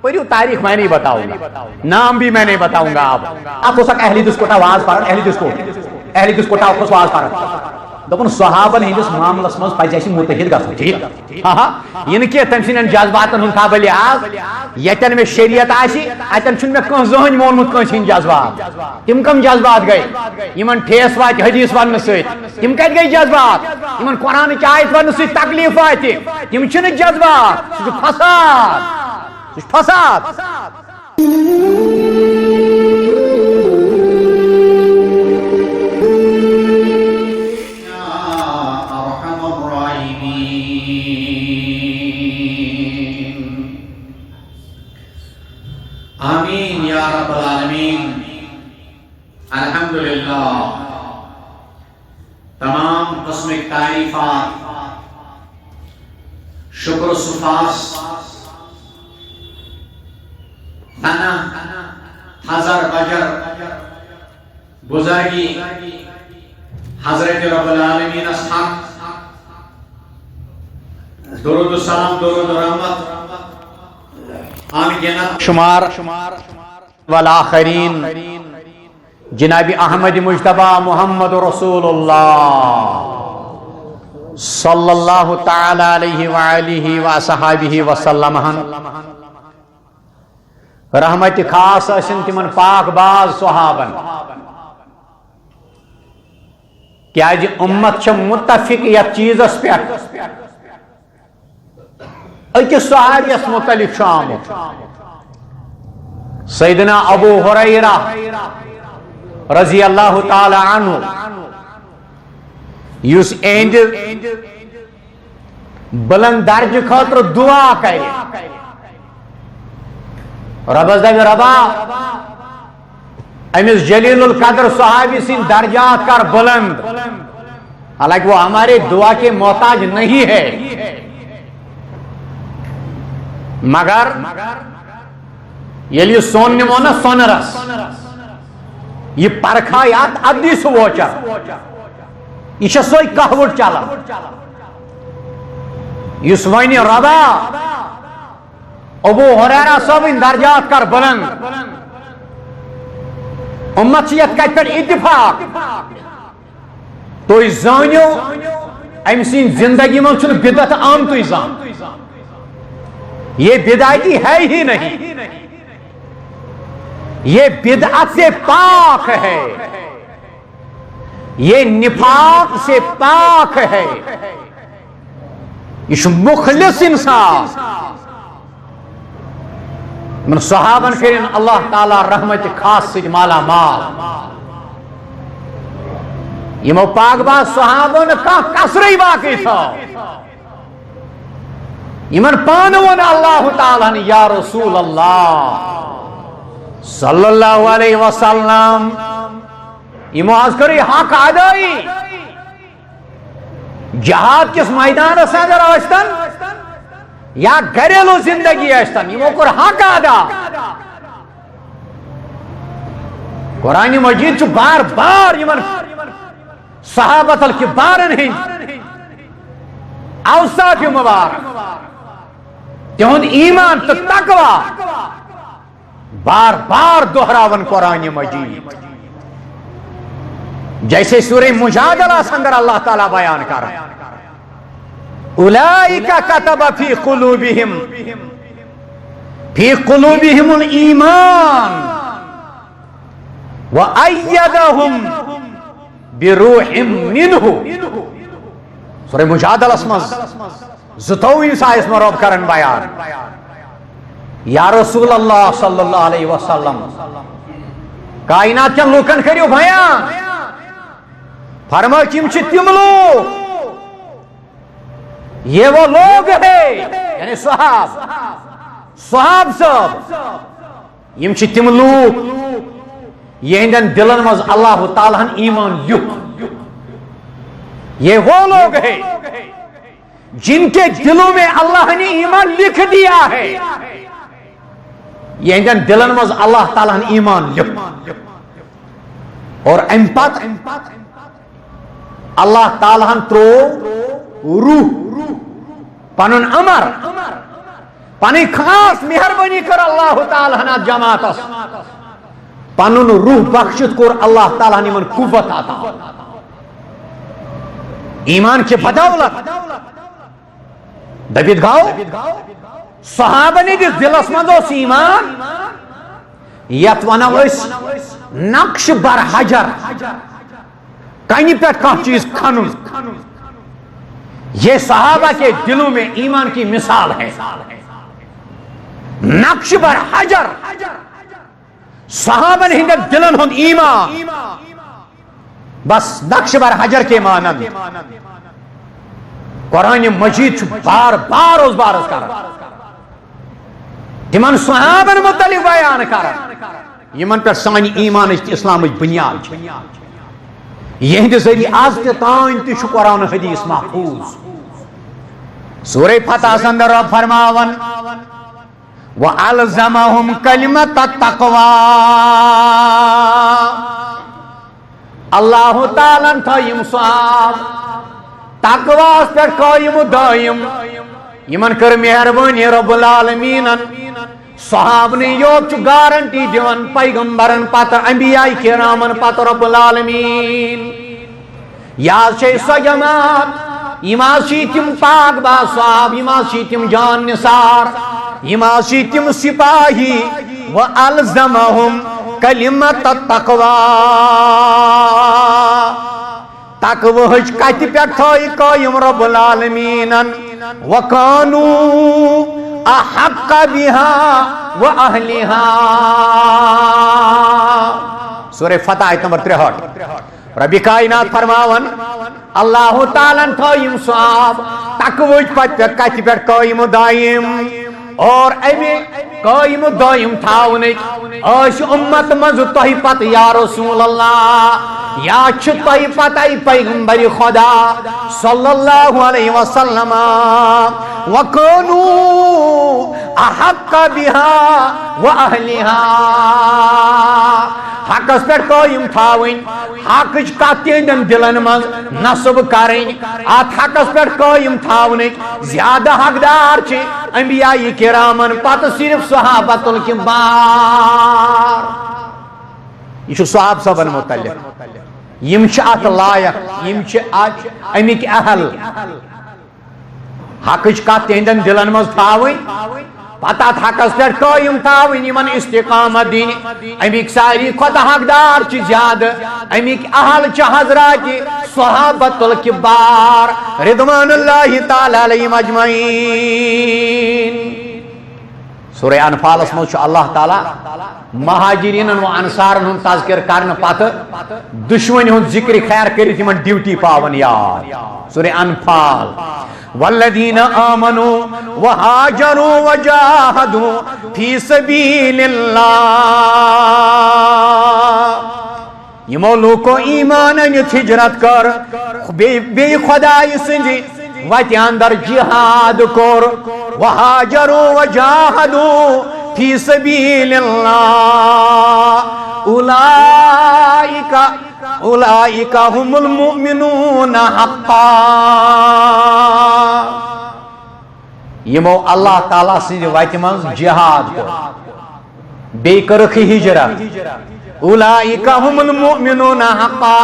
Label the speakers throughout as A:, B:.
A: پڑھو تاریخ میں نہیں بتاؤں گا، نام بھی میں نہیں بتاؤں گا. اب اس اہلی دس کوٹا واز پارن اہلی دس کوٹا کھس واز پارن دپن صحابن ہندس معاملس مز پزِ اَسہِ متحد گژھُن. ٹھیک یہ کہ تم سن جذباتن ہند تھا لحاظ یتن میں شریعت آسی اتن چھُنہٕ مےٚ کانٛہہ زٕہٕنۍ مونمُت کٲنٛسہِ ہٕنٛدۍ جذبات. تم کم جذبات گئی یمن ٹھیس واتہِ حدیث وننہٕ سۭتۍ؟ تم کتہِ گئی جذبات؟ یمن قرآنٕچ آیت وننہٕ سۭتۍ تکلیف واتہِ؟ تم چھِنہٕ جذبات، سُہ چھُ فساد، سُہ چھُ فساد.
B: آمین یا رب العالمین. الحمدللہ تمام قسم تعریفات شکر و سپاس ثنا ہزار بجر بزرگی حضرت رب العالمین حق درود و سلام درود و رحمت
A: شمار والآخرین جناب احمد مجتبی محمد رسول اللہ صلی اللہ تعالی علیہ وآلہ وصحابہ وسلم. رحمت خاص ٲسِن تمن پاک باز صحابن کیازِ امت چھ متفق یتھ چیزس پٮ۪ٹھ أکِس صحابیس متعلق آمت سیدنا ابو ہریرہ رضی اللہ تعالی عنہ یس اہند بلند درجہ خاطر دعا کرے ربس دب ربا امس جلیل القدر صحابی سن درجات کر بلند، حالانکہ وہ ہمارے دعا کے محتاج نہیں ہے، مگر یلی سون نمو نا سونرس یہ پرکھایات ادی سو ووچر یہ سوئی کہوٹ چلا اس وینی ربا ابو ہریرہ صاحب ان درجات کر بلند. امت چیت کت پر اتفاق تو زانیو ام سین زندگی من چھن بدعت عام تو زان، یہ بدعتی ہے ہی نہیں، یہ بدعت سے پاک ہے، یہ نفاق سے پاک ہے، یہ مخلص انسان. من صحابن کرن اللہ تعالی رحمت خاص سے مالا مال. یمو پاک باز صحابن کا کسری باقی تھا، یمن پانون اللہ تعالی یا رسول اللہ صلی اللہ علیہ وسلم یمو آز کری حق ادائی جہاد کس میدان اندر آشتن یا گھریلو زندگی آشتن یمو کر حق ادا. قرآن مجید چھ بار بار یمن صحابت الکبارن ہند اوصاف مبارک تہند ایمان تو تقوی بار بار دہراون قرآن مجید. جیسے سورہ مجادلہ اندر اللہ تعالیٰ بیان کر اولئک کتب فی قلوبہم الایمان وأیدہم بروح منہ. سورہ مجادلہ مز زتوئی سائز مرب کرن بیان یا رسول اللہ صلی اللہ علیہ وسلم کائنات چن لوکن کریو بیان فرمائے کم چھ تم لوگ، یہ وہ لوگ ہیں یعنی صحاب صاحب یم چھ تم لوگ یہندن دلن مز اللہ تعالیٰ ایمان لیک. یہ وہ لوگ ہیں جن کے دلوں میں اللہ نے ایمان لکھ دیا ہے، یہندن دلن مز اللہ تعالیٰ ایمان لکھ. اور ام پت اللہ تعالیٰ ترو روح پنن امر پانی خاص مہربانی کر اللہ تعالیٰ ہنا جماعت پنن روح بخشت کور اللہ تعالیٰ نمن قوت عطا ایمان کی بدولت دبیت گاو صحابہ نے دس دلس مندوس ایمان یت ونو اس نقش بر حجر کہیں پہ کھانا چیز کھنن یہ صحابہ کے دلوں میں ایمان کی مثال ہے نقش بر حجر صحابہ نے ہندر دلن ہند ایمان بس نقش بر حجر کے مانند قرآن مجید بار بار اس بارس کر تمن صحابہ متعلق بیان کر یمن پر سانی ایمان اسلام بنیاد یہ ذریعہ آز تان تہ قرآن حدیث محفوظ سورہ فتح اندر رب فرماون وَأَلْزَمَهُمْ كَلِمَةَ التَّقْوَى اللہ تعالیٰ تھیم صحاب تقویٰ پر قائم دائم یمن کر مہربانی رب العالمین صحاب نے یوک گارنٹی دیون پیغمبرن پتہ انبیاء کرامن پتہ رب العالمین یا شے سو جماعت یما چھ تم پاک با صحاب یما چھ تم جان نثار یما چھ تم سپاہی وَأَلْزَمَهُمْ كَلِمَةَ التَّقْوَى تقویٰ کت پہ تھائی قائم رب العالمین وَكَانُوا أَحَقَّ بِهَا وَأَهْلِهَا سورہ فتح آیت نمبر 63 رب کائنات فرماون اللہ تعالیٰ تھایم صحاب تقویٰ پہ کت پہ قائم دائم اور امی قائم دائم تھاونک آش امت مز تہی پت یا رسول اللہ یا چھ تہی پت ای پیغمبر خدا صلی اللہ علیہ وسلم وَكَانُوا أَحَقَّ بِهَا وَأَهْلِهَا حقس پر قائم تھاوین حقچ کتین دلن من نصب کریں آت حقس پر قائم تھاونک زیادہ حقدار چھ انبیاء کرامن پتہ صرف صحابت الکبار یہ صحاب صبن متعلق یم چھ ات لائق یم چھ امیک اہل حقچ کتین دلن من تھاوین پتہ حقس پر قائم تھاوین یمن استقامت دین امیک ساری خود حقدار چھ زیادہ امیک اہل چھ حضرات صحابت الکبار رضوان اللہ تعالی علیہم اجمعین سورہ انفال اسمو چھ اللہ تعالی مہاجرین و انصارن ہن تذکر کرن پتہ دشمن ہن ذکر خیر کرت یمن ڈیوٹی پاون یاد سورہ انفال والذین آمنوا وہاجروا وجاہدوا فی سبیل اللہ یمو لوکو ایمان انت ہجرت کر بے خدای سنجی وتی اندر جہاد کر وہاجروا وجاہدوا فی سبیل اللہ اولئک هم المؤمنون حقا یمو اللہ تعالیٰ سنجھ وتہ من جہاد کر بے کرکھ ہجرت اولئک هم المؤمنون حقا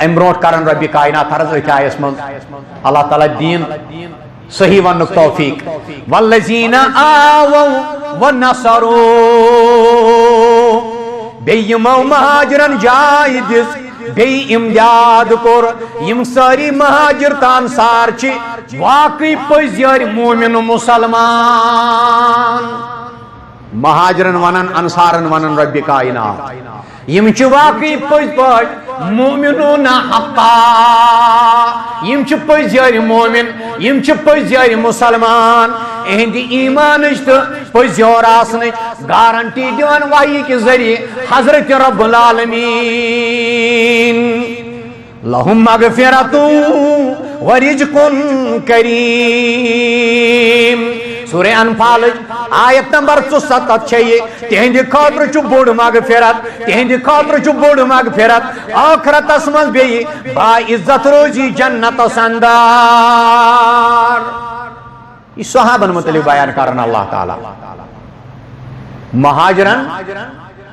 A: ام برونٹ کرن رب کائنات عرض آیس من اللہ تعالیٰ دین صحیح ونک توفیق والذین آووا ونصروا بیمو مہاجرن جائے دس بی امداد کور یم ساری مہاجر تانسار چھ واقعی پزیر مومن و مسلمان مہاجرن ونن انصارن ونن رب کائنات یم چھ واقعی پز پاٹ مومنون حقا یم چھ پزیر مومن یم چھ پزیر مسلمان اہندی ایمانش تو پزیر آسنچ گارنٹی دیون وحی کے ذریعے حضرت رب العالمین لہم مغفرت ورزق کریم سورہ انفال آیت نمبر 74 چھے تہندِ خاطر چھُ بوڑ مغفرت تہندِ خاطر چھُ بوڑ مغفرت آخرتس منٛز بیٚیہِ با عزت روزی جنتس اندر یہ صحابن متعلق بیان کرن اللہ تعالیٰ مہاجرن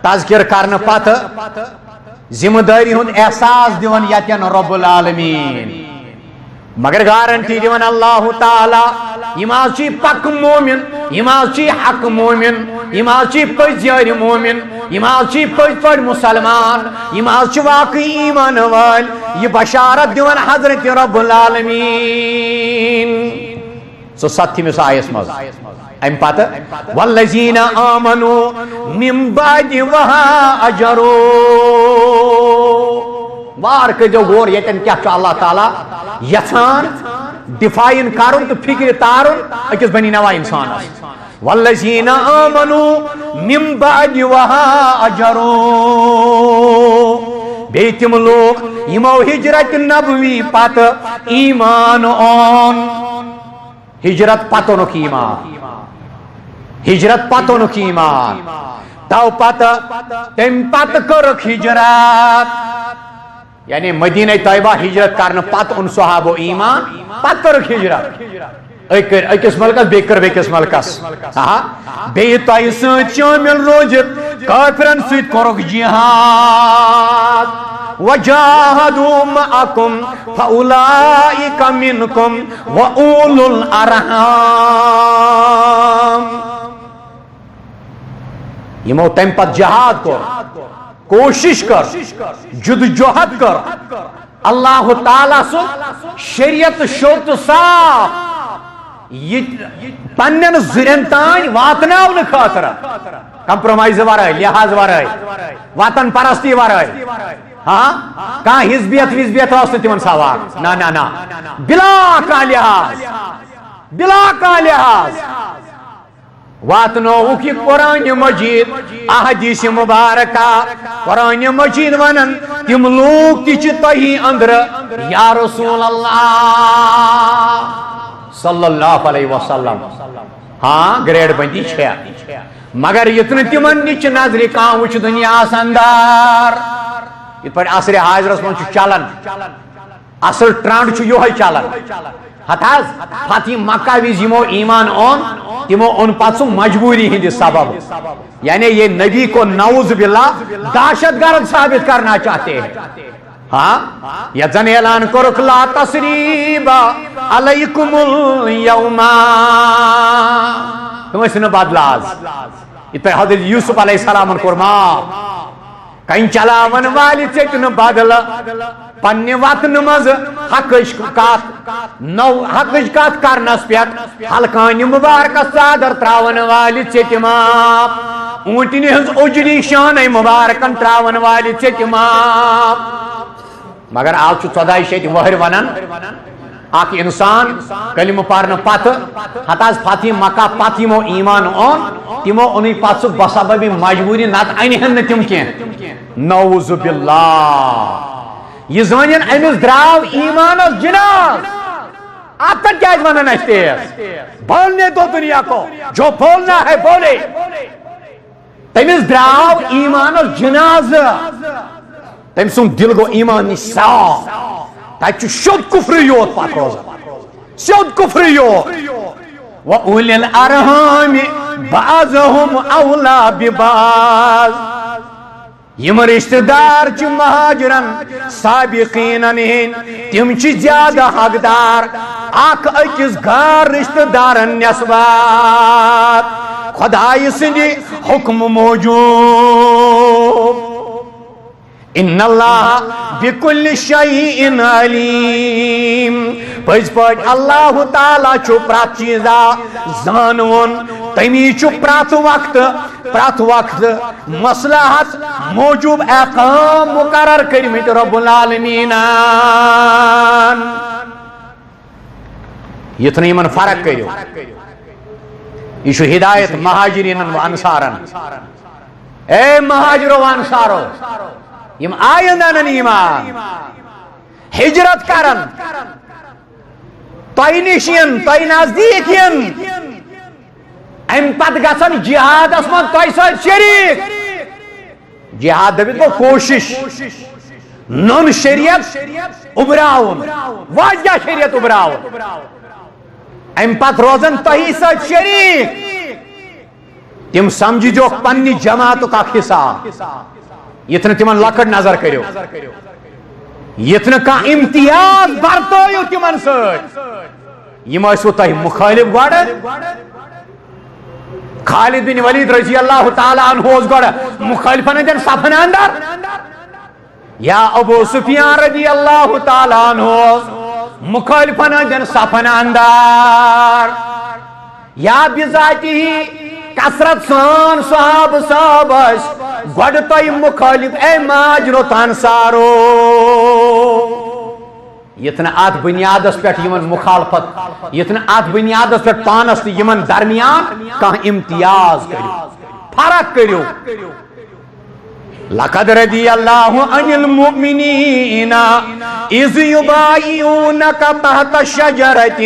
A: تذکر کرن پتہ ذمہ داری ہند احساس دیون یتن رب العالمین مگر گارنٹی دیون اللہ تعالیٰ یم چی پک مومن یم چی حق مومن یم چی پزیار مومن یم چی پز پڑ مسلمان یم چی واقعی ایمان وال یہ بشارت دیون حضرت رب العالمین سو ستھی میں آیس مز ام پتہ والذین آمنوا من بعد وہا اجروا وار کجو غور یتن کیا اللہ تعالیٰ یژھان ڈیفائن کرن تو فکر تارن اکس بنی نوا انسان والذین آمنوا من بعد وہا اجروا بیٚیہِ تِم لوگ یمو ہجرت نبوی پتہ ایمان اون ہجرت پتونک ایمان ہجرت پتونک ایمان تو پتہ تم پتہ کرک ہجرت یعنی مدینہ طیبہ ہجرت کرنے پتہ ان صحابو ایمان پتہ کرک ہجرت اکس ملکس بیکس ملکس بیٚیہِ تۄہہِ سۭتۍ شٲمِل روزِتھ کافرن سۭتۍ کوٚرُکھ جہاد وجاهدوا معكم فأولئك منكم وأولو الأرحام یمو تم پت جہاد کر کوشش کر جدوجہد کر اللہ تعالیٰ سو شریعت شوت صاف پنن زرین تان واتناون خاطر کمپرومائز ورائے لحاظ ورائے وطن پرستی ورائے ہاں کہاں حزبیت وزبیت اس نے تمن سوار نا بلا کا لحاظ واتنو کی قرآن مجید احادیث مبارکہ قرآن مجید ونن تم لوگ تچ تہی اندر یا رسول اللہ صلی اللہ علیہ وسلم ہاں گریڈ بندی چھیا مگر اتنے تمن نچ نظر کان وچ دنیا اندر یہ پر عصر حاضرس من چلان اصل ٹرانڈ یہ چلان ہتاز فاتح مکہ وز یمو ایمان اون تمو اون پتہ سو مجبوری ہند سبب یعنی یہ نبی کو نعوذ باللہ دہشت گرد ثابت کرنا چاہتے ہیں ہاں یا زن اعلان کرک لا تسریب علیکم اليوم تم اس نے بدلاز یہ پر حضرت یوسف علیہ السلام کورما کہیں چلاون والی چیتن بدل پنہ وطن مز حقش کات کرنس پہ حلقان مبارکس چادر تراون والی چیتما اونٹنی ہز اجری شان مبارکن تراون والی چیتما مگر آج 14 شیت وہر ونن اک انسان کلمہ پارن پتہ ہتاز فاتح مکہ پتہ یمو ایمان اون تمو اونی پتہ بسبب مجبوری نت انہن تم کی نعوذ باللہ یہ زنین امس دراو ایمانس جناز آپ تک کیا ونن استے بولنے دو دنیا کو جو بولنا ہے بولے تمس دراو ایمانس جناز تم سن دل گو ایمان صاف تک شد کفر یوت پاک روزان شد کفر یوت وَأُولِي الْأَرْحَامِ بَعْضُهُمْ أَوْلَى بِبَعْضٍ یم رشتہ دار چھ مہاجرن سابقینن ہند تم چھ زیادہ حقدار اخ اکس گار رشتہ دارن نسبات خدای سندی حکم موجود ان اللہ بکل شیء علیم پز پٹ اللہ تعالی چھ پرات چیزا زانون تمی چھ پرات وقت مصلحت موجود احکام مقرر کرمت رب العالمین یتنی من فرق کرو یہ ہدایت مہاجرین و انصارن اے مہاجر و انصارو یم آئندن ایمان ہجرت کرن تائی نشین تائی نزدیک ین ام پت گژھن جہادس من تۄہہِ سۭتۍ شریک جہاد دٔپِتھ گوٚو کوشش نون شریعت اُبراوُن واریاہ شریعت اُبراوُن ام پت روزن تۄہی سۭتۍ شریک تم سمجھجوکھ پننہِ جماعتُک اکھ حساب یِتھ نہٕ تِمن لۄکٕٹ نظر کٔرِو یِتھ نہٕ کانٛہہ امتیاز برتٲیِو تِمن سۭتۍ یِم ٲسوٕ تۄہہِ مُخٲلِف گۄڈٕ خالد بن ولید رضی اللہ تعالیٰ عنہ اوس گۄڈٕ مُخٲلفن ہٕنٛدٮ۪ن صفن اندر یا ابو سفیان رضی اللہ تعالیٰ عنہ اوس مُخٲلفن ہٕنٛدٮ۪ن صفن اندر یا بذاتی کثرت سان صحابہ صاحب ٲسۍ گۄڈٕ تۄہہِ مُخٲلِف اے ماجرو تہٕ انصارو یِتھ نہٕ اتھ بنیادس پٮ۪ٹھ یِمن مُخالفت یِتھ نہٕ اتھ بنیادس پٮ۪ٹھ پانس تہٕ یِمن درمیان کانٛہہ امتیاز کٔرِو فرق کٔرِو لقد رضی اللہ عن المؤمنین اذ یبایعونک تحت الشجرۃ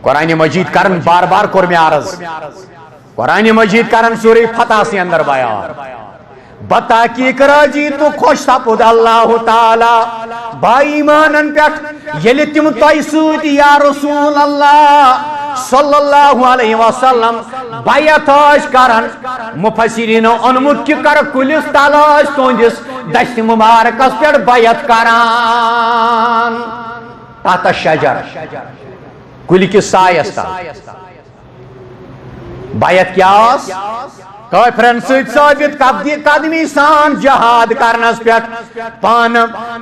A: قرآن مجید کرن بار بار کوٚر مےٚ عرض قرآن مجید کرن سورہ فتح سے اندر بیان بتحقیق راضی تو خوش سپد اللہ تعالی بائی ایمانن پٮ۪ٹھ ییٚلہِ تِم تۄہہِ سۭتۍ یا رسول اللہ صلی اللہ علیہ وسلم بیعت ٲسۍ کران مفسرینو اونمُت کہِ کر کُلِس تل ٲسۍ تُہنٛدِس دشتہِ مبارکس پٮ۪ٹھ بیعت کران تحت الشجر کُلہِ کِس سایس تل بیعت کیا ٲس کافرن سۭتۍ ثٲبت قدمی سان جہاد کرنس پٮ۪ٹھ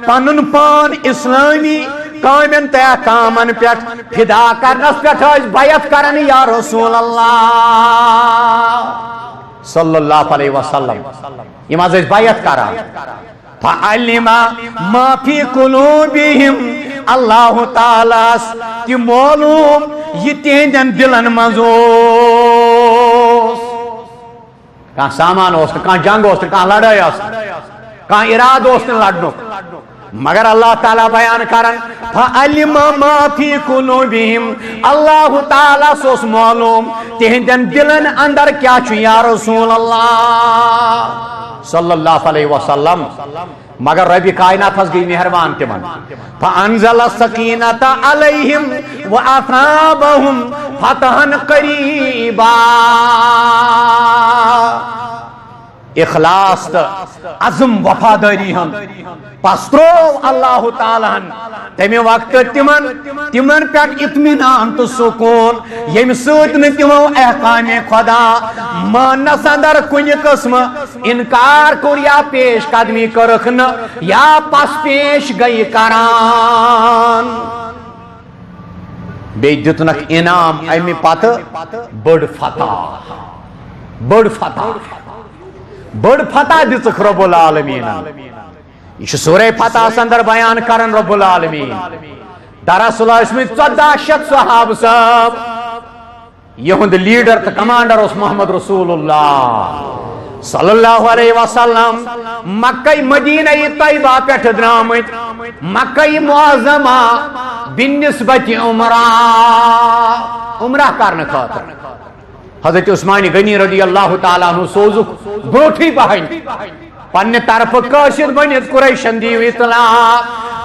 A: پنُن پان اسلامی کامین تہٕ احکامن پٮ۪ٹھ فدا کرنس پٮ۪ٹھ ٲسۍ بیعت کران یا رسول اللہ صلی اللہ علیہ وسلم یِم حظ ٲسۍ بیعت کران فعلم ما فی قلوبہم اللہ تعالیٰ تہِ معلوم یہِ تِہنٛدٮ۪ن دلن منٛز اوس کانٛہہ سامان اوس نہٕ کانٛہہ جنگ اوس نہٕ کانٛہہ لڑٲے ٲس نہٕ کانٛہہ ارادٕ اوس نہٕ لڑنُک مگر اللہ تعالیٰ بیان کران فعلم ما فی قلوبہم اللہ تعالیٰ اوس معلوم تِہنٛدٮ۪ن دلن اندر کیاہ چھُ یا رسول اللہ صلی اللہ علیہ وسلم مگر ربِ کائنات حظ گئی مہربان تمن فانزل السکینۃ علیہم واثابہم فتحا قریبا اخلاص تہٕ عزم وفاداری ہن پس ترٛوو اللہ تعالیٰ ہن تمہِ وقتہٕ تمن پٮ۪ٹھ اطمینان تہٕ سکوٗن ییٚمہِ سۭتۍ نہٕ تِمو احکامِ خدا ماننس اندر کُنہِ قٕسمہٕ انکار کوٚر یا پیش قدمی کٔرٕکھ نہٕ یا پس پیش گٔیہِ کران بیٚیہِ دِتُنکھ انعام امہِ پتہٕ بٔڑ فتح دِژٕکھ رب العالمیٖنن یہ سورہ فتح اندر بیان کرن رب العالمین دراصل ٲسمٕتۍ 1400 صحابہ صاحب یہند لیڈر تہٕ کمانڈر اوس محمد رسول اللہ صلی اللہ علیہ وسلم مکہ مدینہ طیبہ پٮ۪ٹھ درامٕتۍ مکہ معظمہ بنسبت عمرہ کرنہٕ خٲطرٕ حضرت عثمان غنی رضی اللہ تعالیٰ عنہ سوزُکھ برونٹھٕے پہن پنہ طرف قٲصد بنِتھ قریشن دیو اطلاع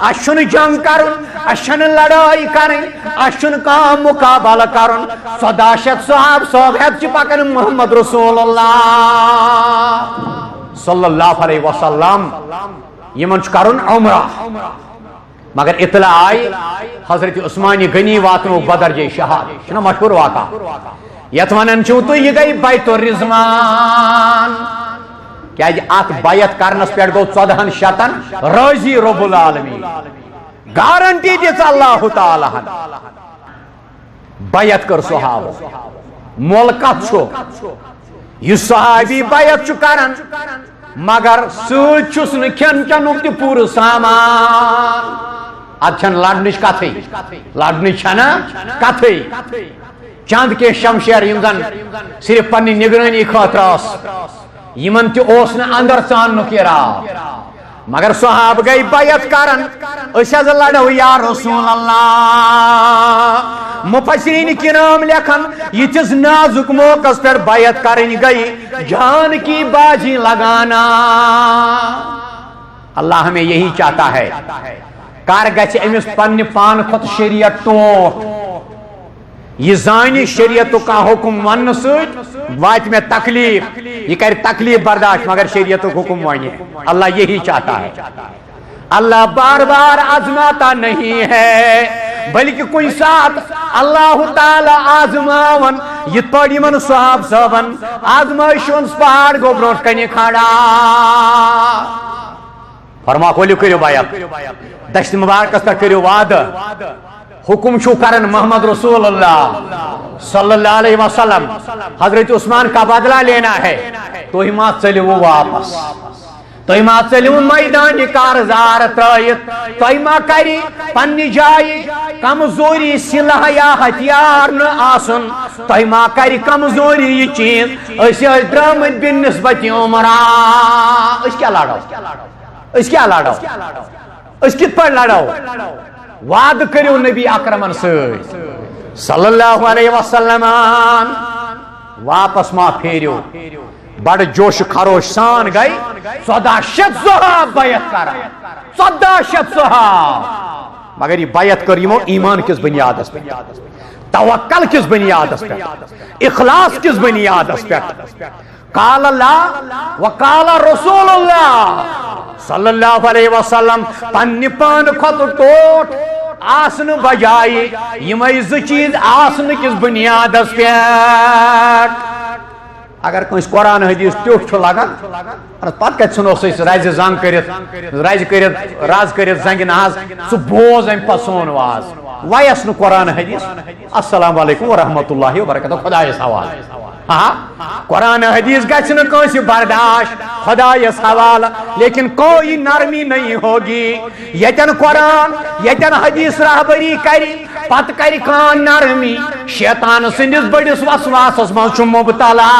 A: اس چھُنہٕ جنگ کرُن اس چھنہٕ لڑٲے کرٕنۍ اس چھُنہٕ کانٛہہ مقابلہٕ کرُن 1400 صحابہ صاحب ہیٚتھ چھِ پکان محمد رسول اللہ صلی اللہ علیہ وسلم یمن چھُ کرُن عمرہ مگر اطلاع آئی حضرت عثمان غنی واتنوک بدر جے شہاد چھُنہ مشہور واقعہ یتھ ونان چھِو تُہۍ یہِ گٔے بیت الرضوان کیٛازِ اتھ بیعت کرنس پٮ۪ٹھ گوٚو 1400 رٲضی رب العالمین گارنٹی دِژ اللہ تعالیٰ ہن بیعت کٔر صحابہ مۄل کتھ چھُ یُس صحابی بیعت چھُ کران مگر سۭتۍ چھُس نہٕ کھٮ۪ن چٮ۪نُک تہِ پوٗرٕ سامان اتھ چھنہٕ لڑنٕچ کتھٕے لڑنٕچ چھنہٕ کتھٕے چند کے شمشیر یم زن صرف پننہِ نگرٲنی خٲطرٕ ٲس یمن تہِ اوس نہٕ اندر ژاننُک ارادٕ مگر صحابہ گٔے بیعت کران أسۍ حظ لڑو یا رسول اللہ مفسرین کرام لکھن یتس نازک موقع پر بیعت کرن گئی جان کی بازی لگانا. اللہ ہمیں یہی چاہتا ہے. کر گژھِ أمِس پننہِ پان کھۄتہٕ شریعت ٹوٹھ. یہ زانی شریعت کا حکم ون سۭتۍ واتہِ مےٚ تکلیف. یہ کر تکلیف برداشت مگر شریعت حکم ونہِ. اللہ یہی چاہتا ہے. اللہ بار بار آزماتا نہیں ہے بلکہ کوئی ساتھ اللہ تعالی آزماون یت پٲٹھۍ یمن صحاب صٲبن آزمائش ہُنٛد پہاڑ گوٚو برونٛٹھ کنہِ کھڑا. فرما کھولیو کٔرِو بیعت. دشت مبارکس پٮ۪ٹھ کٔرِو وعدٕ. حکم چھو کرن محمد رسول اللہ صلی اللہ علیہ وسلم. حضرت عثمان کا بدلہ لینا ہے. تُہۍ ما ژٔلِو واپس. تُہۍ ما ژٔلِو میدان کارزار ترٲیِتھ. تُہۍ ما کری پننہِ جایہِ کمزوری سلاح یا ہتھیار نہٕ آسُن. تُہۍ ما کری کمزوری یہ چیز. أسۍ ٲسۍ درٛامٕتۍ بِنسبتِ عمرا. أسۍ کیٛاہ لڑو؟ أسۍ کیٛاہ لڑو؟ أسۍ کِتھ پٲٹھۍ لڑو؟ وعدٕ کٔرِو نبی اکرمن سۭتۍ صلی اللہ علیہ وسلم. واپس ما پھیرِو. بڑ جوش خروش سان گئی 1400 صحاب بیعت کر. 1400 صحاب. مگر یہ بیعت کر یمو ایمان کس بنیادس پہ, توکل کس بنیادس پہ, اخلاص کس بنیادس پہ. قال اللہ وقال رسول اللہ صلی اللہ علیہ وسلم. پننہِ پان کھۄتہٕ ٹوٹھ آسن بجائے یمے زٕ چیز آسن کس بنیادس پہ. اگر کنس قرآن حدیث ٹیوٹھ لگان پتہ کتہ ژھنوس رز زنگ کرت رز کرت رز کرت زنگ ناز سہ بوز ام پتہ سون واز ویس نہ قرآن حدیث. السلام علیکم ورحمۃ اللہ وبرکاتہ. خدایس حوالہ. ہاں قرآن حدیث گژھِ نہ کٲنٛسہِ برداشت خدایس حوالہ. لیکن کوئی نرمی نہیں ہوگی. یتن قرآن یتن حدیث رہبری کری پتہ کر کان نرمی شیطان سندس بڑس وسواسس مز چھ مبتلا.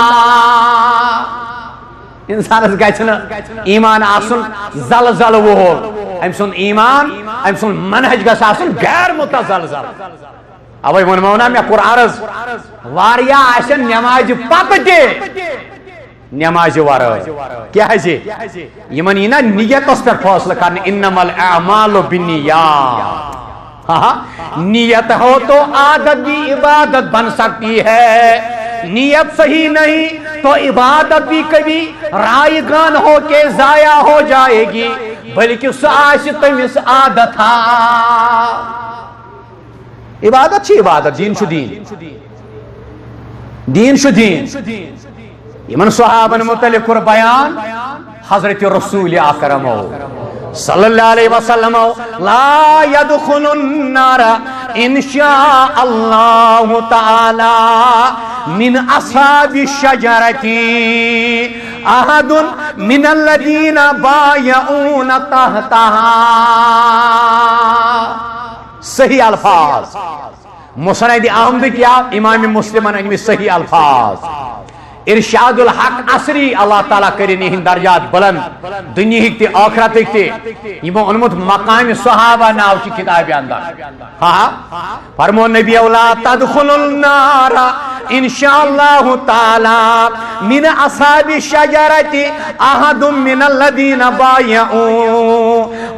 A: انسانس گژھِ نہٕ ایمان آسن زل زل وول. أمۍ سُنٛد ایمان أمۍ سُنٛد منہج گژھِ آسن غیر متزلزل. اوے ونمو نا مےٚ کوٚر عرض واریاہ آسن نمازِ پتہٕ تہِ نمازِ ورٲے. کیازِ یمن یی نا نیتس پٮ۪ٹھ فٲصلہٕ کرنہٕ. انما الاعمال بالنیات. نیت ہو تو عادت بھی عبادت بن سکتی ہے. نیت صحیح نہیں تو عبادت بھی کبھی رائے گان ہو کے ضائع ہو جائے گی بلکہ سہ آسہِ تٔمِس عادت. عبادت چھ عبادت. دین چھ دین. دین چھ دین. یمن صحابن متعلق کور بیان حضرت رسول اکرم صلی اللہ علیہ وسلم. لا يدخل النار ان شاء اللہ تعالی من اصحاب الشجرة احد من الذین بایعون تحتها. صحیح الفاظ مسند احمد کیا امام مسلمن انمی صحیح الفاظ. ارشاد الحق عصری اللہ تعالیٰ کرن ہند درجات بلند دنیا تی آخرت تی. یمو انمت مقام صحابہ ناو چی کتاب اندر. فرمو نبی اولا تدخل النار انشاءاللہ تعالی من اصحاب الشجرت احد من الذین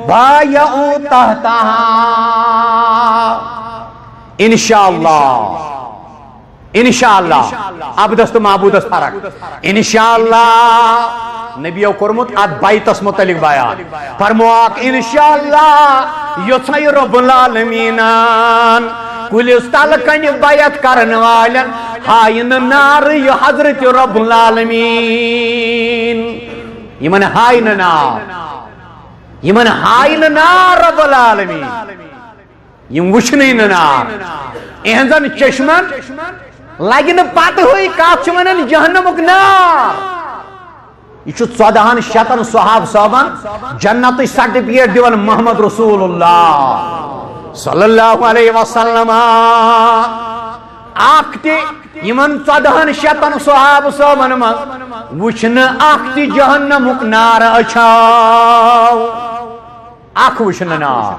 A: بایعوا تحتها. انشاءاللہ انشاءاللہ عبدست معبودست فرق. انشاءاللہ نبیو کرمت ات بیتس متعلق بیان. فرمواک انشاءاللہ یوچھائی رب العالمینان کلس تل کن بیعت کرن والن ہائن نار یہ حضرت رب العالمین. یمن ہائن نار یمن ہائن نار رب العالمین. یم وچھنین نار اہنزن چشمن لگن پتہ ہوئی کات ونان جہنمک نار. یہ 1400 صحاب صحابن جنت سرٹیفکیٹ دیون محمد رسول اللہ صلی اللہ علیہ وسلم. اختی یمن 1400 صحاب صحابن من وچھن اختی جہنمک نار اچھاو. اخ وچھن نار.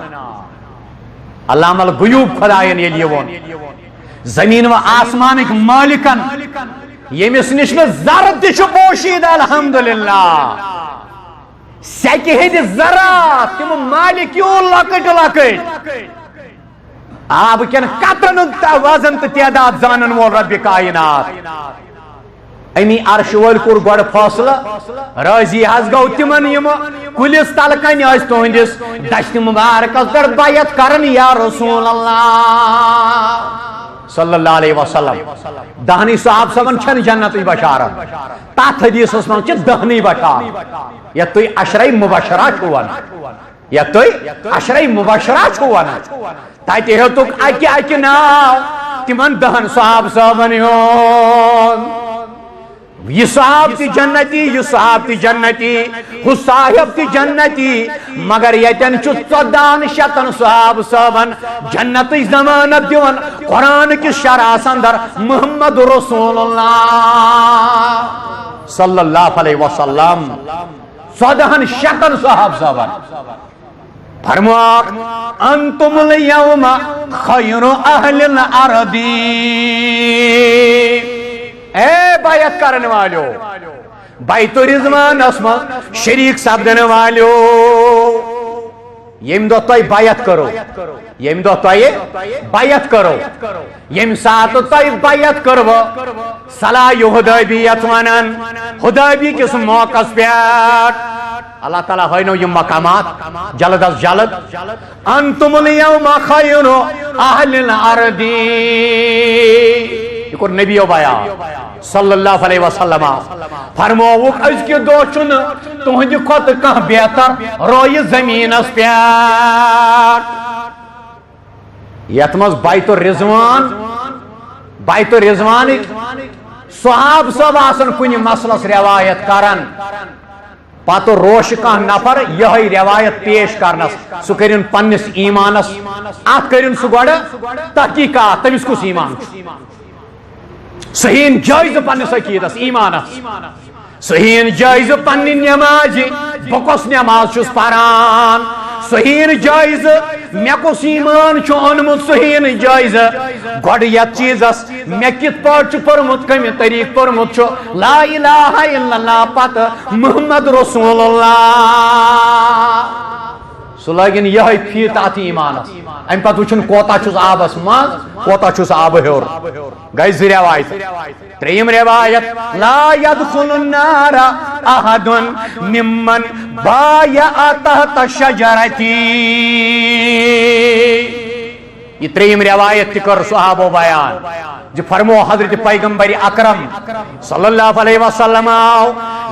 A: علامہ الغیوب خدائن یل یہ وون زمین و آسمان مالکن یمس نش زرد تہ پوشید الحمدللہ سیکہ ہند زرات تم مالکیو لکٹ لکٹ آب کن قطرن وزن تو تعداد زانن وول رب کائنات امی عرش ول کور گوڑ فاصلہ راضی حض گو تمن یم کلس تل کن اس تہندس دشت مبارکس پر بیعت کرن یا رسول اللہ صلی اللہ علیہ وسلم دہنی صحاب صاحبن چھن جنت بشارت تات حدیث من چھ دہنی بشارت یا تھی عشرہ مبشرہ چھوان یا تھی عشرہ مبشرہ چھوان تات ہیتک اکہ اکہ ناو تمن دہن صحاب صاحبن ہون یہ صاحب تی جنتی یہ صاحب تی جنتی ہو صاحب تی جنتی مگر یتن چھ 1400 صحاب صاحبن جنت ضمانت دیون قرآن کی شرح اندر محمد رسول اللہ صلی اللہ علیہ وسلم 1400 صحاب صاحبن فرماک انتم اليوم خیر اہل الارض اے بیعت کرنے والو بیت رضوان اسما شریک سپدن والو یم دو تھی بیعت کرو یم دو تھی بیعت کرو یم ساتھ تھی بیعت کرو صلاح حدیبیت ونن حدیبی کس موقع پیٹ اللہ تعالیٰ ہوئنو یم مقامات جلد از جلد انتم اليوم خیر اہل الارض یہ کور نبی و بایا صلی اللہ علیہ وسلم فرموک از کے دو چن تہند کھت کھانا بہتر روی زمین اس پیٹ یت مز بیت الرضوان صحاب صاحب آسن کن مسلس روایت کرن پتہ روش کھانا نفر یہ روایت پیش کرنس سہ کرن پنس ایمانس ات کرن سہ گوڑ تحقیقات تمس کس ایمان صحیح جائز پنس عقیدس ایمانس صحیح جائز پن نماز بکس نماز چھس پران صحیح جائز مے کس ایمان اونمت صحیح جائز گوڑ یت چیزس مے کت پاٹ پورمت کم طریق پورمت لا الہ الا اللہ پتہ محمد رسول اللہ سہ لگن یہ فیت ات ایمانس ام پتہ وچن کوتا چھس آبس مز کوتا چھس آب ہیور گئی زی روایت تریم روایت لا يدخل النار احد ممن بايع تحت شجرتی یہ تریم روایت کر صحابہ بیان جو فرمو حضرت پیغمبر اکرم صلی اللہ علیہ وسلم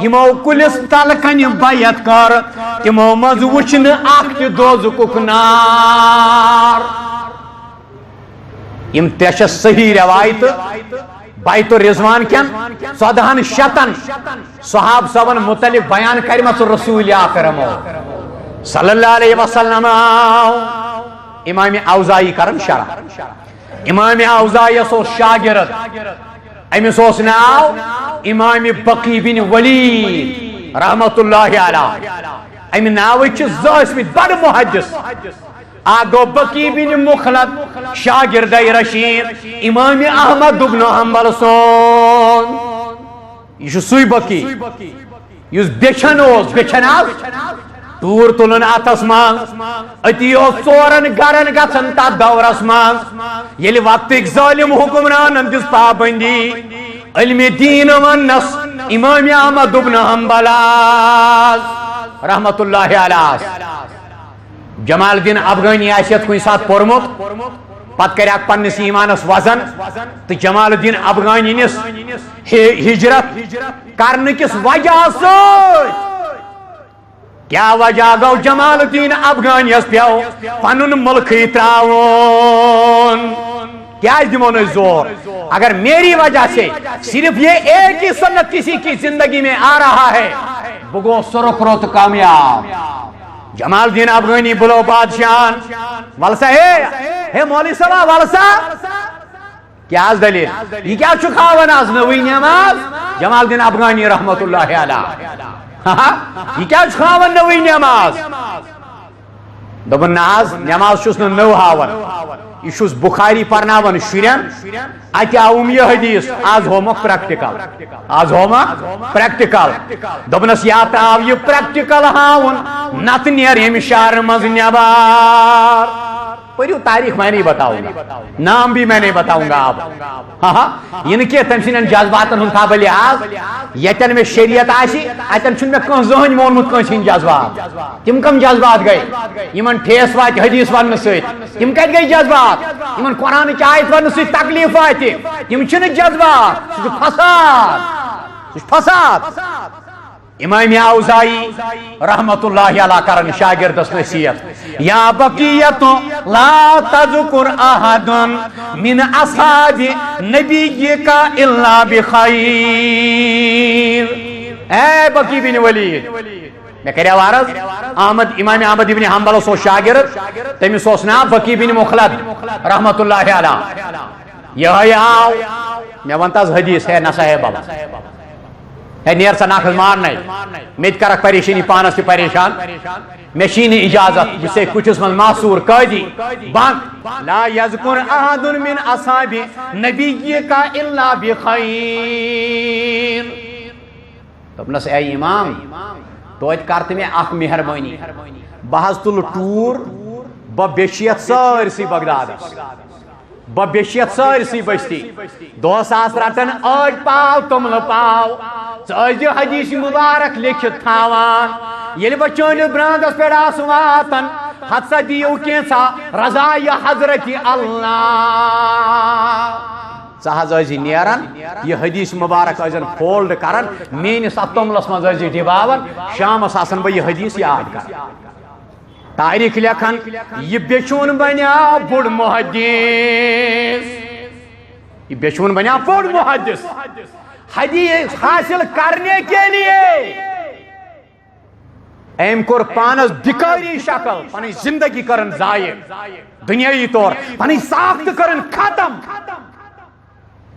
A: یمو کلس تل کن بیعت کر تمو مز وچن اخ دوزک نار یم تیش صحیح روایت بیت الرضوان کن 1400 صحاب صاحبن متعلق بیان کرمت رسول اکرم صلی اللہ علیہ وسلم امام اوزائی کرن شرح امام اوزائی سو شاگرد امس اس ناو امام بقی بن ولید رحمت اللہ علیہ ام ناو زاسمت بڑ محدث آگو بقی بن مخلد شاگرد رشید امام احمد بن حنبل سون یہ سوی بقی یس بیچن تور تلن اتس من اتی ژورن گرن گھن تر دورس من یل وقتک ظالم حکمرانن دس پابندی علم دین ونس امام احمد بن حنبل رحمت اللہ علیہ جمال الدین افغانی آسیت کن سات پورمت پت کریاک پنس ایمانس وزن تو جمال الدین افغانی نس ہجرت کرنے کس وجہ سے کیا وجہ گو جمال الدین افغانی اس پیو پنن ملکی تراون کیا دمو نہ زور اگر میری وجہ سے صرف یہ ایک ہی سنت کسی کی زندگی میں آ رہا ہے بگو سرخروت کامیاب جمال الدین افغانی بلو بادشاہان ولسا ہے مولوی صاحب ولسا کیا دلیل یہ کیا چکاون از نوی نماز جمال الدین افغانی رحمت اللہ علیہ یہ کیا چکاون نوی نماز دبن ناز نماز چھس نو ہاون یہ بخاری پرناون شرین ات آوم یہ حدیث آز ہومک پریکٹیکل آز ہومک پریکٹیکل دپنس یا آو یہ پریکٹیکل ہاؤن نت نیر یم شہر مز نبار پڑھو تاریخ میں نہیں بتاؤں گا نام بھی میں نہیں بتاؤں گا اب ہاں ان کے تم سن جذبات ہند تھا لحاظ یتن میں شریعت آسی اتن چھ میں کن زہن مونمت کن ہند جذبات تم کم جذبات گئی یمن ٹھیس وات حدیث ون ست تم کت گئی جذبات یمن قرآن کی آیت ون ست تکلیف وات تم چھ جذبات فساد فساد امام اوزائی رحمت اللہ علیہ کرن شاگردس نصیحت یا بقیت لا تذکر احد من اصحاب نبیک الا بخیر اے بقی بن ولید میں کریا وارز امام احمد بن حنبل سو شاگرد تمس اوس ناو بقی بن مخلد رحمت اللہ علیہ یہ آو میں ونتاز حدیث ہے نسا ہے بابا ہے نیر سا ناخذ مارنا میت کرک پریشانی پانس تی پریشان میں شین اجازت جسے کچھ اس من معصور قیدی بانک لا یذکر احد من اصحاب نبیک الا بخیر تبنس اے امام تو ات کرت میں اخ مہربانی بحث تل ٹور بیشیت سارسی بغداد بیشیت سارسی بستی 2,000 رٹن آج پاو تمل پاو ثج حدیث مبارک لکھت تھاوان یل بچون براندس پہ واتن حدثہ دیو کینسا رضا یا حضرت اللہ ثز نیران یہ حدیث مبارک فولڈ کران میس ات توملس مز ڈباون شامس آسن بہ یہ حدیث یاد کر تاریخ لکھن یہ بیچون بنیا بوڑ محدث یہ بیچون بنیا بوڑ محدث حدیث حاصل کرنے کے لیے ایم کور پانس بکاری شکل پانی زندگی کرن ضائع دنیاوی طور پانی ساخت کرن ختم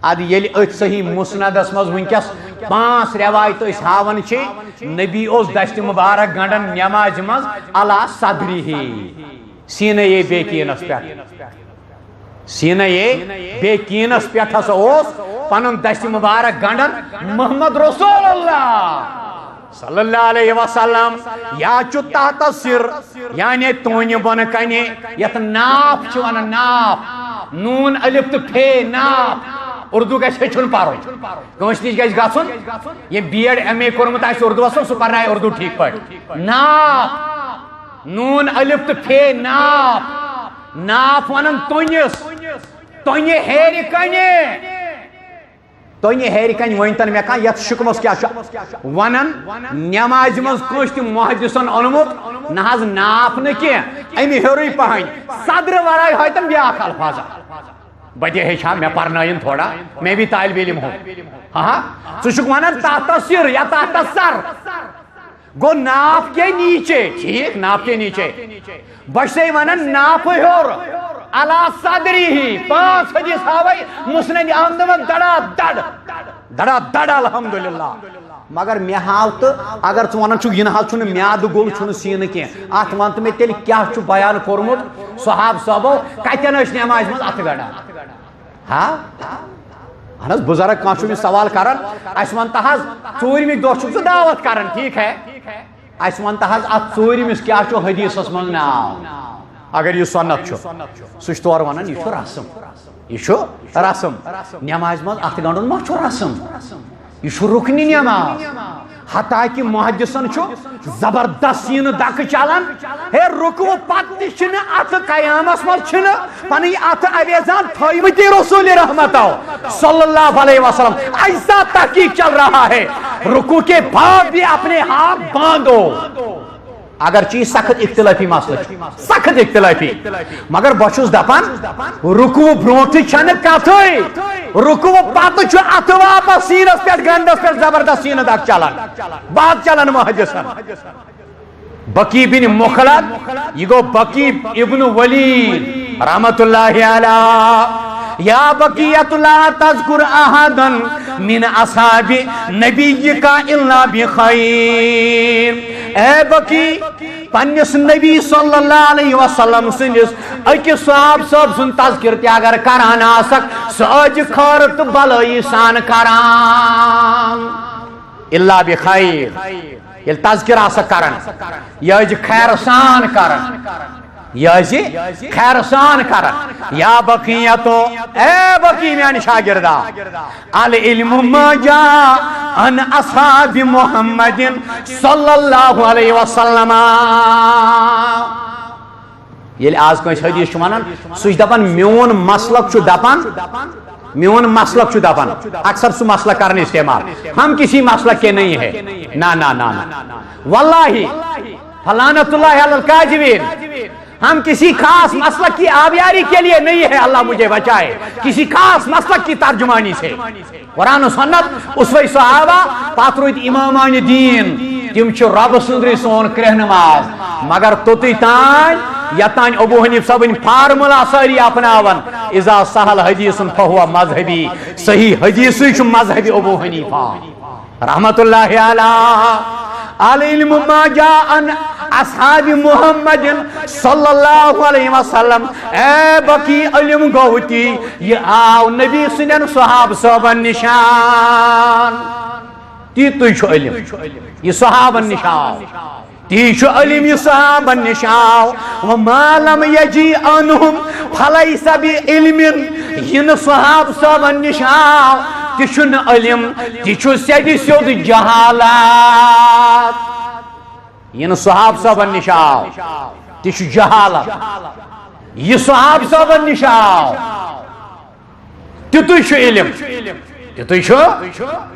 A: اد یل ات صحیح مسندس مز ونکس 5 روایت اس ہاون چھ نبی اس دشت مبارک گنڈن نماز مز علی صدری سینہ بیکینس پہ سینہ بیکینس پہ ہسا اس پنن دشت مبارک گنڈن محمد رسول اللہ صلی اللہ علیہ وسلم یا چو تحت سر یعنی تونی بن کنے یت ناف چھ ون ناف نون الف تو پھے ناف اردو گھس ہیچن پارو کنس نش گھس گھن یہ بی ایڈ ایم اے کورمت آس اردو سہ پرنائے اردو ٹھیک پہ ناف نون الف تو پھے ناف ناف ونن تونس تونی ہیر کنے تونی ہیر کن ونتن مے کھانا یت شکمس کیا ونن نماز مز کس تہ محدثن اونمت نہ حظ ناف نہ کی امی ہیروی پہن صدر ورائے ہوتن بیاکھ الفاظ بجے ہیچھا میں پرنائن تھوڑا میں بھی طالب علم ہوں ہاں ثک ونان تحت سر یا تحت سر گو ناف کے نیچے ٹھیک ناف کے نیچے بچے ونان ناف ہور علی صدری ہی 5 حدیث ہاوئی مسند احمد میں دڑا دڑ الحمدللہ مگر مے ہاو تو اگر ث ونان چھ یہ حظ میاد گول چھ سین کی ات ون تو مے تیل کیا بیان کورمت صحاب صاحبو کتن نماز مز ات گڑا ہاں اہن بزرگ کان چھ سوال کران اس ون تہ ژورمہ دہ چھ دعوت کران ٹھیک ہے اس ون تہ ات ژورمس کیا حدیثس من ناو اگر یہ سنت سہ تور ونان یہ رسم یہ رسم نماز مز ات گنڈن ما رسم یہ رکنی نماز حتیٰ کہ محدثن زبردست سین دک چلان ہے رکو پتہ چھ ات قیامس مز پن ات اویزان تھومتی رسول رحمتو صلی اللہ علیہ وسلم ایسا تحقیق چل رہا ہے رکو کے بعد بھی اپنے ہاتھ باندھو اگر چیز سخت اختلافی مسئلہ سخت اختلافی مگر بہت دپان رکو برونٹ چھن کتھے رکو پتہ چھ ات واپس سینس پہ گنڈس پہ زبردست سین دک چلان بات چلان محدثن بقی بن مخلد یہ گو بقی ابن ولید رحمت اللہ علیہ یا بقیت لا تذکر احدا من اصحاب نبیک الا بخیر اے بقی پنس نبی صلی اللہ علیہ وسلم سندس اکس صحاب صاحب سن تذکر تہ اگر کران آسک سج خیر تو بلائی سان کران الا بخیر یل تذکر آسک کران یہ خیر سان کران یہ خیر سان کران یا بقیتو اے بقی میان شاگردہ العلم ما جاء عن اصحاب محمد صلی اللہ علیہ وسلم یل آز کنس حدیث چھ ونان سہ دپان میون مسلک چھ دپان میون مسلک چھ دپان اکثر سہ مسلک کرنے استعمال ہم کسی مسلک کے نہیں ہیں نا نا نا واللہ فلانت اللہ علی الکاذبین ہم کسی خاص مسلک کی آبیاری کے لیے نہیں ہے اللہ مجھے بچائے کسی خاص مسلک کی ترجمانی سے قرآن و سنت اسوہ صحابہ پتہ روٗدۍ امامان دین تم چھ رب سندری سون کرہنماز مگر توتھی تان یتان ابو حنیف صاحبن فارمولا ساری اپناون اذا سہل حدیث فہو مذہبی صحیح حدیث چھ مذہبی ابو حنیفہ رحمت اللہ علیہ العلم ما جاء عن اصحاب محمد صلی اللہ علیہ وسلم اے بقی علم گوتی یہ آو نبی سنن صحاب صحابن نشان تی چھو علم یہ صحابن نشان تی چھو علم یہ صحابن نشان وما لم یجی عنہم فلیس بعلم یہ صحاب صحابن نشان تی چھن علم تی چھو سیدی سیود جہالات یہ صحاب صحابن نشان تی چھو جہالت یہ صحاب صحابن نشان تی چھو علم تی چھو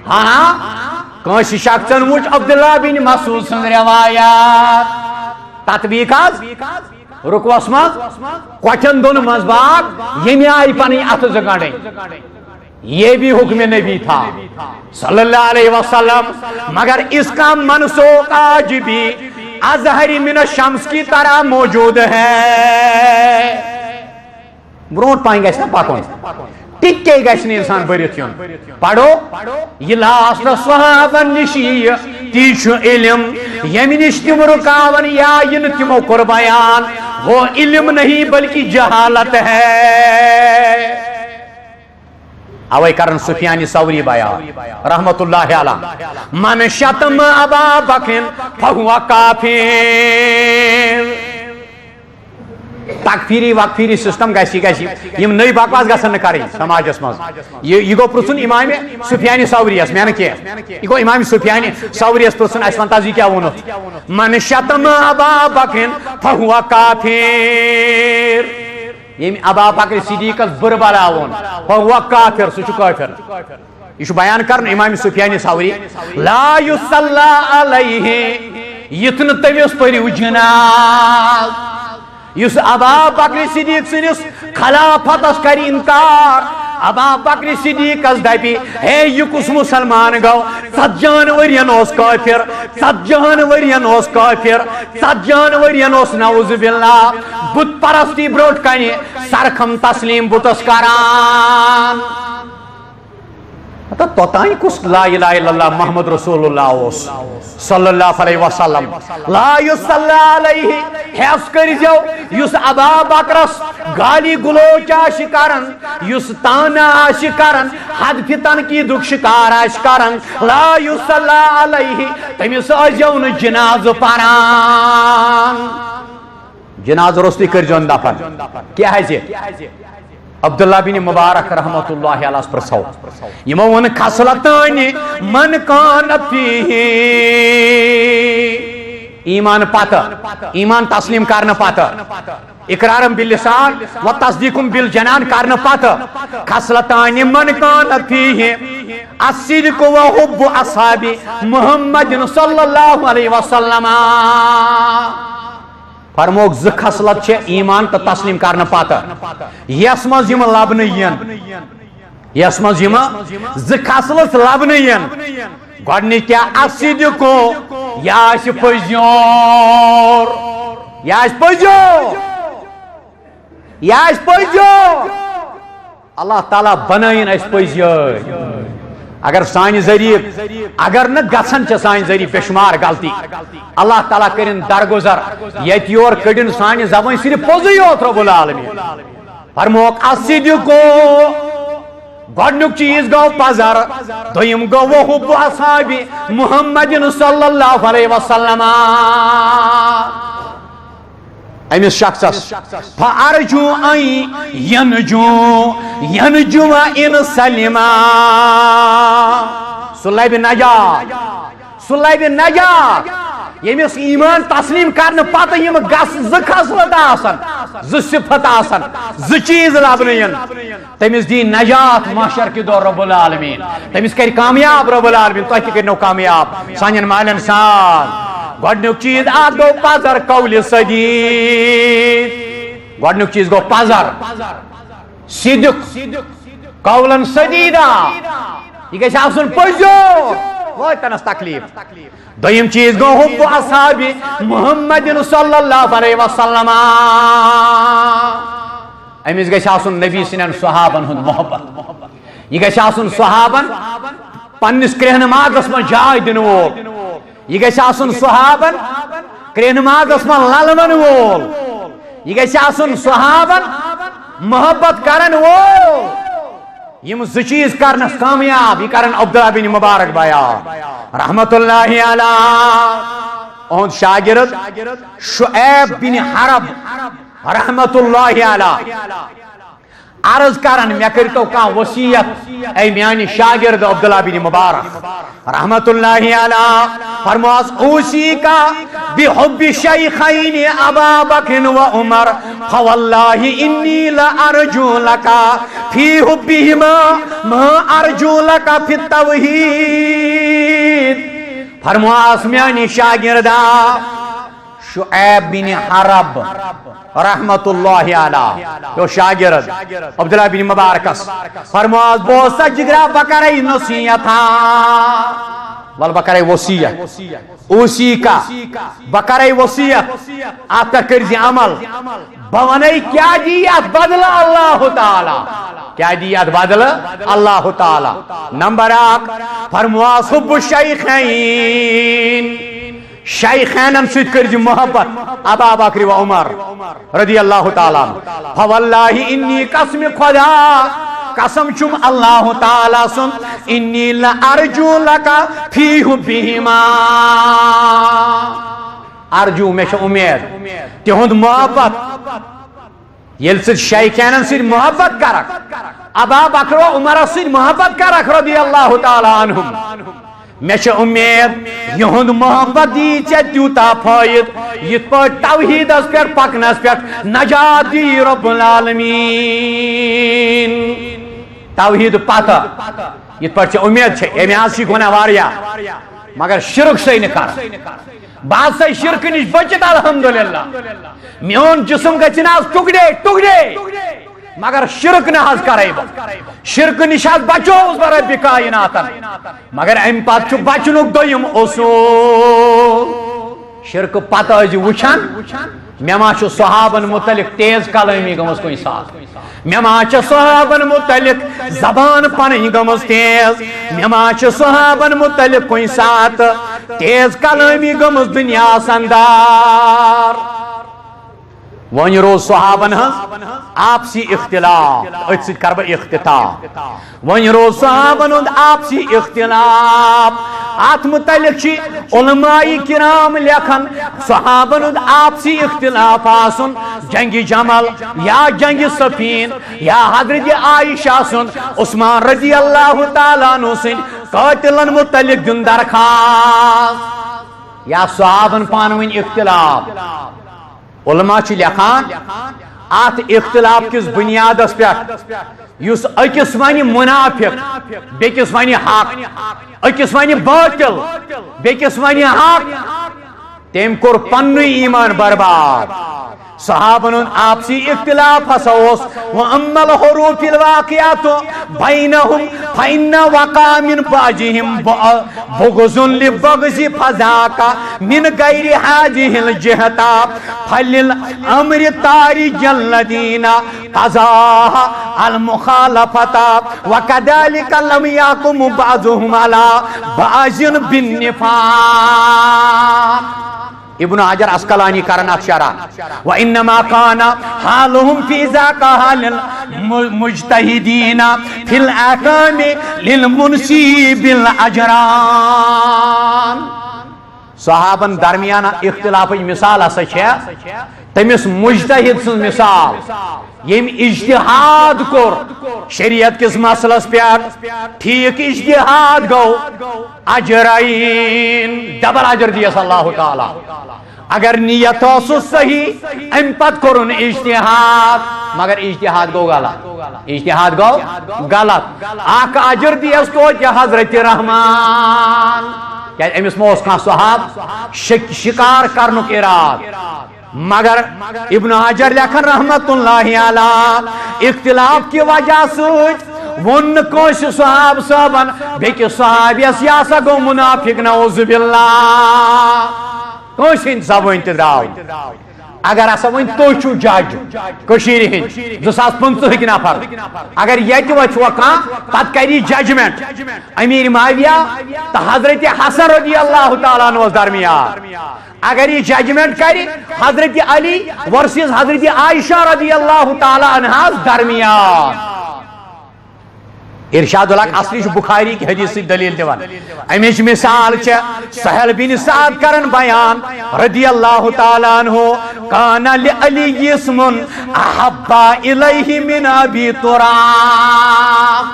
A: ہاں کانس شخصن وچ عبداللہ بن مسعود سن روایات تطبیق رکوس مز کٹن دون مز باغ یمی آئی پنی ات زگڑیں یہ بھی حکم نبی تھا صلی اللہ علیہ وسلم مگر اس کا منسوخ آج بھی اظہر من الشمس کی طرح موجود ہے برونٹ پائیں گے اس نے پاکون ٹکے گا اس نے انسان بریتیون پڑھو یہ لاست صحابن نشی تیچ علم یمین اشتم رکاون یا ین تمو قربیان وہ علم نہیں بلکہ جہالت ہے اوے کرن سفیان ثوری بیان رحمت اللہ علیہ من شتم ابا بکر فہو کافر تکفیری وکفیری سسٹم گیسی یم نئی بکواس گژھن نہ کریں سماجس مز یہ گو پرسن امام سفیان ثوری اس میں کی یہ گو امام سفیان ثوری اس پرسن اس ونتا جی کیا ونت من شتم ابا بکر فہو کافر یم ابا بکر صدیق بر بلاون فہو کافر سہ کافر یہ بیان کرن امام سفیان ثوری لا یصلی علیہ یتن تمس پریو جناز یس ابا بکر صدیق سنس خلافتس کر انکار ابا بکر صدیق اس دپی ہے یہ کس مسلمان گو 70 ورین اس کافر 70 ورین اس کافر 70 ورین اس نعوذ باللہ بت پرستی بروٹ کنی سرخم تسلیم بتس کران توتائی کس لا الہ الا اللہ محمد رسول اللہ صلی اللہ علیہ وسلم لا یصلی علیہ حیث کر جو یس ابا بکرس گالی گلوچ آش کرن یس تانا آش کرن حد فتن کی دکھ شکار آش کرن لا یصلی علیہ تمیس اجون جناز پران جناز رستی کر جون دفن کیا ہے جی عبداللہ بن مبارک رحمت اللہ علیہ پر سو یمو ون خصلتان من کان فیہ ایمان پاتا ایمان تسلیم کرنا پاتا اقرارم باللسان و تصدیقم بالجنان کرنا پاتا خصلتان من کان فیہ الصدق و حب اصحاب محمد صلی اللہ علیہ وسلم فرموک ز خصلت چھ ایمان تو تسلیم کرنا پاتا یس مز یم لبن ین یس مز یم ز خصلت لبن ین گوڑنی کیا الصدق یا اش پزیور یا اش پزیور یا اش پزیور اللہ تعالیٰ بنائن اس پزیور اگر سان ذریعہ اگر نہ گھن سان ذریعہ بے شمار غلطی اللہ تعالیٰ کرن درگزر یت یور کڑن سان زبان صرف پوزی یوت رب العالمین فرموک الصدق گۄڈنیُک چیز گو پزر دویم گو حب اصحاب محمد صلی اللہ علیہ وسلم امس شخصس فارجو ان ینجو ان سلما سلب نجات یمس ایمان تسلیم کرنے پتہ یم خصلت آسن صفت آسن چیز لبن تمس دی نجات محشر کے دور رب العالمین تمس کر کامیاب رب العالمین تہ کرنو کامیاب سانن مالن سان گۄڈنیُک چیز ات گو پزر قول سدید گۄڈنیُک چیز گو پزر صدق قولن سدیدا یہ گژھِ آسُن پٔزیو واتنس تکلیف دویم چیز گو حب اصحاب محمد صلی اللہ علیہ وسلم امس گژھِ آسُن نبی سٕنٛدٮ۪ن صحابن ہُنٛد محبت یہ گژھِ آسُن صحابن پننس کرہنمازس من جاے دِنہٕ وول یہ گژھِ آسُن صحابن کرہنمازس من للون وول یہ گژھِ آسُن صحابن محبت کرن وول یم چیز کرنس کامیاب یہ کرن عبداللہ بن مبارک بیان رحمت اللہ علیہ اہد شاگرد شعیب بن حرب رحمت اللہ علیہ عرض کرن مے کرتو کان وصیت اے میانی شاگرد عبداللہ بن مبارک رحمت اللہ علیہ فرماس اوسی کا بحب شیخین ابا بکر و عمر فواللہ انی لارجو لکا فی حبہما ما ارجو لکا فی التوحید فرماس میانی شاگردہ شعیب بن حرب رحمت اللہ علیہ تو شاگرد عبداللہ بن مبارکس فرماز بوسا جگرہ بکرائی نصیحتاں ول بکرائی وصیت اوسی کا بکرائی وصیت آپ کا کرزی عمل بونائی کیا دیت بدل اللہ تعالی کیا دیت بدل اللہ تعالی نمبر 1 فرماز حب الشیخین شیخینن سید کرجی محبت ابا بکر و عمر رضی اللہ تعالیٰ فواللہ انی قسم خدا قسم چم اللہ تعالیٰ سن انی لارجو لکا فی حبہما ارجو میں امید تہند محبت یل سید شیخینن سید محبت کرک ابا بکر و عمر سید محبت کرک رضی اللہ تعالیٰ عنہم میں امید یہند محبت دی تیوتا فائد یت پہ توحید پہ پکنس پہ نجات دی رب العالمین توحید پتہ یت پہ امید امی آج گناہ واریا مگر شرک سے نکار بعض سے شرک نش بچت الحمدللہ میون جسم گھنا ٹکڑے ٹکڑے مگر شرک نہ حض کرے شرک نشاز بچوز برب کائناتن مگر ام پات چھ بچنک دویم اصول شرک پتہ ازی وچھان مے ما چھ صحابن متعلق تیز کلامی گمس کوئی ساتھ مے ما چھ صحابن متعلق زبان پنی گمس تیز مے ما چھ صحابن متعلق کوئی ساتھ تیز کلامی گمس دنیا سندار ون روز صحابن ہز آپسی اختلاف ات سید کرب اختتام ون روز صحابن ہند آپسی اختلاف ات متعلق چھ علماء کرام لکھن صحابن ہند آپسی اختلاف آسن جنگ جمل یا جنگ سفین یا حضرت عائشہ سن عثمان رضی اللہ تعالیٰ عنہ سن قاتلن متعلق دن درخواست یا صحابن پانوین اختلاف علماء چھ لکھان ات اختلاف کس بنیاد پہ اس اکس ون منافق بیکس ون حق اکس ون باطل بیکس ون حق تم کور پن ایمان برباد صحابن آپسی اختلاف ہسوس وَأَمَّا الْحُرُوفِ الْوَاقِعَةُ بَيْنَهُمْ فَإِنَّ وَقَعَ مِنْ بَعْضِهِمْ بُغْضٌ لِبَغْضٍ فَذَاكَ مِنْ غَيْرِ هَذِهِ الْجِهَةِ فَلِلْأَمْرِ تَارِجَ الَّذِينَ قَضَاهَا الْمُخَالَفَةَ وَكَذَلِكَ لَمْ يَحْكُمْ بَعْضُهُمْ عَلَى بَعْضٍ بِالنِّفَاقِ ابن حجر عسقلانی کرن شرح وانما كان حالهم في ذاك حال المجتهدين في الاحكام للمنسي بالاجران صحابن درمیان اختلاف مثال ہسا تمس مجتہد سن مثال یم اجتہاد کور شریعت کس مسلس پہ ٹھیک اجتہاد گو اجرائین ڈبل اجر دیس اللہ تعالی اگر نیت صحیح ام پت کرن اجتہاد مگر اجتہاد گو غلط اجتہاد گو غلط اخ اجر دیس تو حضرت رحمان کیا امس موس کان صحاب شکار کرنک اراد مگر ابن حجر لکھن رحمت اللہ علیہ اختلاف کی وجہ سوچ ون کوش صحاب صحابن بیکہ صحاب یس یاسا گو منافق نعوذ باللہ کوش انصاب انتدراو اگر اسا ون تو چھو جج کشیر ہن 2015 نفر اگر یہ وچھو کان پت کری ججمنٹ امیر معاویہ تو حضرت حسن رضی اللہ تعالیٰ عنہ درمیان اگر یہ ججمنٹ کری حضرت علی ورسز حضرت عائشہ رضی اللہ تعالیٰ عنہ درمیان ارشاد الحق اصلی بخاری کی حدیث سے دلیل دیوان امیش مثال چھے سہل بن سعد کرن بیان رضی اللہ تعالیٰ عنہ کانا لعلی اسم احبا الیہ من ابی تراب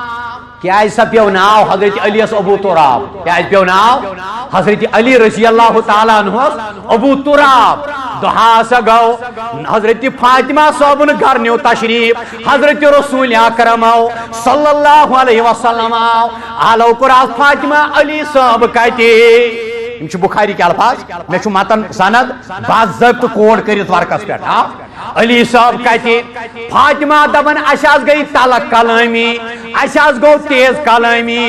A: کیا ایسا پیو ناو حضرت علی ابو تراب کیا ایسا پیو ناو حضرت علی رضی اللہ تعالیٰ عنہ ابو تراب دہا سا گو حضرت فاطمہ صاحبن گھر نیو تشریف حضرت رسول اکرم صلی اللہ علیہ وسلم آلو قرآن فاطمہ علی صاحب کہتے یہ بخاری کے الفاظ میں چھو متن سند باضبط کوڈ کرت ورکس پہ علی صاحب کہتے فاطمہ دبن اشاز گئی تلک کلامی اشاز گو تیز کلامی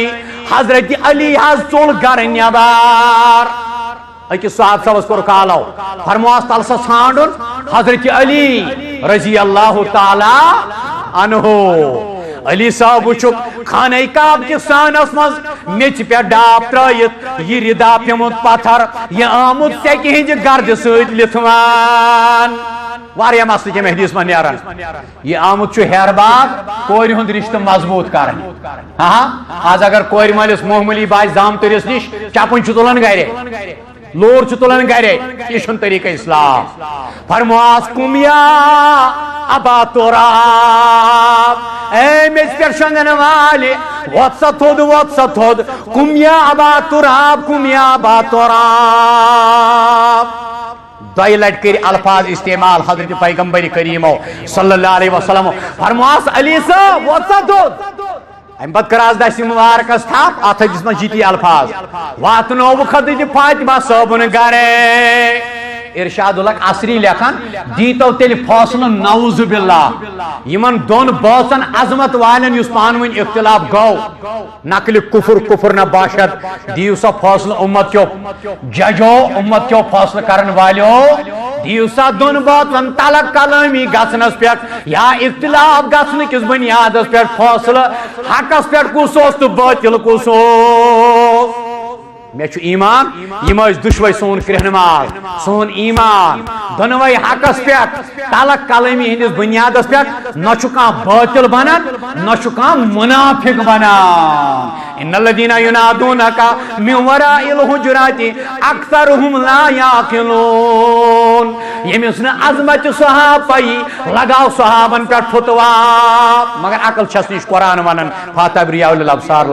A: حضرت علی حض چول گر نیبار اکی صاحب صاحب کور کالو فرمواس تل سا ژھانڈن حضرت علی رضی اللہ تعالی عنہ علی صاحب وچھک خانہ کعب کس سانس مز میچ پہ ڈاپ ترائیت یہ ردا پیمت پتھر یہ آمد سیکی ہنج گرد سوید لتوان واریا مسئلہ کے حدیث من نیارن یہ آمد چھو ہیر باغ کوری ہند رشتہ مضبوط کرن ہاں آج اگر کوری مالس محملی بائی زام تریس نش چاپن چھو تولن گئرے لور چھو تولن گئرے یہ شن طریقہ اسلام فرمواس کم یا ابا تراب اے میچ پر شنگن والے واتسا تھود کم یا ابا تراب کم یا ابا تراب دائی لٹ کر الفاظ استعمال حضرت پیغمبر کریم صلی اللہ علیہ وسلم فرمواس علی صاحب واتسا تھود ام پت کراز دست مبارکس تھا آتھا جس میں جیتی الفاظ واتنو خدج فاطمہ صاحبن گرے ارشاد الحق عصری لکھن دیتو تیل فاصل نعوذ باللہ یمن دون باسن عظمت والن یس پانوین اختلاف گو نقل کفر نہ باشد دیو سا فاصل امت کیو ججو امت کیو فاصل کرن والیو دیو سا دون باسن تلق کلامی گسنس پیٹ یا اختلاف گسن کس بنیادس پیٹ فاصل حقس پیٹ کسوس تو باطل کسوس میں چھو ایمان یہ مجھ دشوئی سون کرہنماز سون ایمان دنوئی حقس پیٹ تالک کلامی ہندس بنیادس پیٹ نہ چھکان باطل بنان نہ چھکان منافق بنان ان الذین ینادونکا من وراء الحجرات اکثرهم لا یعقلون یہ مثل عظمت صحاب پائی لگاو صحابن پیٹ فتوا مگر عقل چھس نش قرآن ونن فاتح بریاء الابصار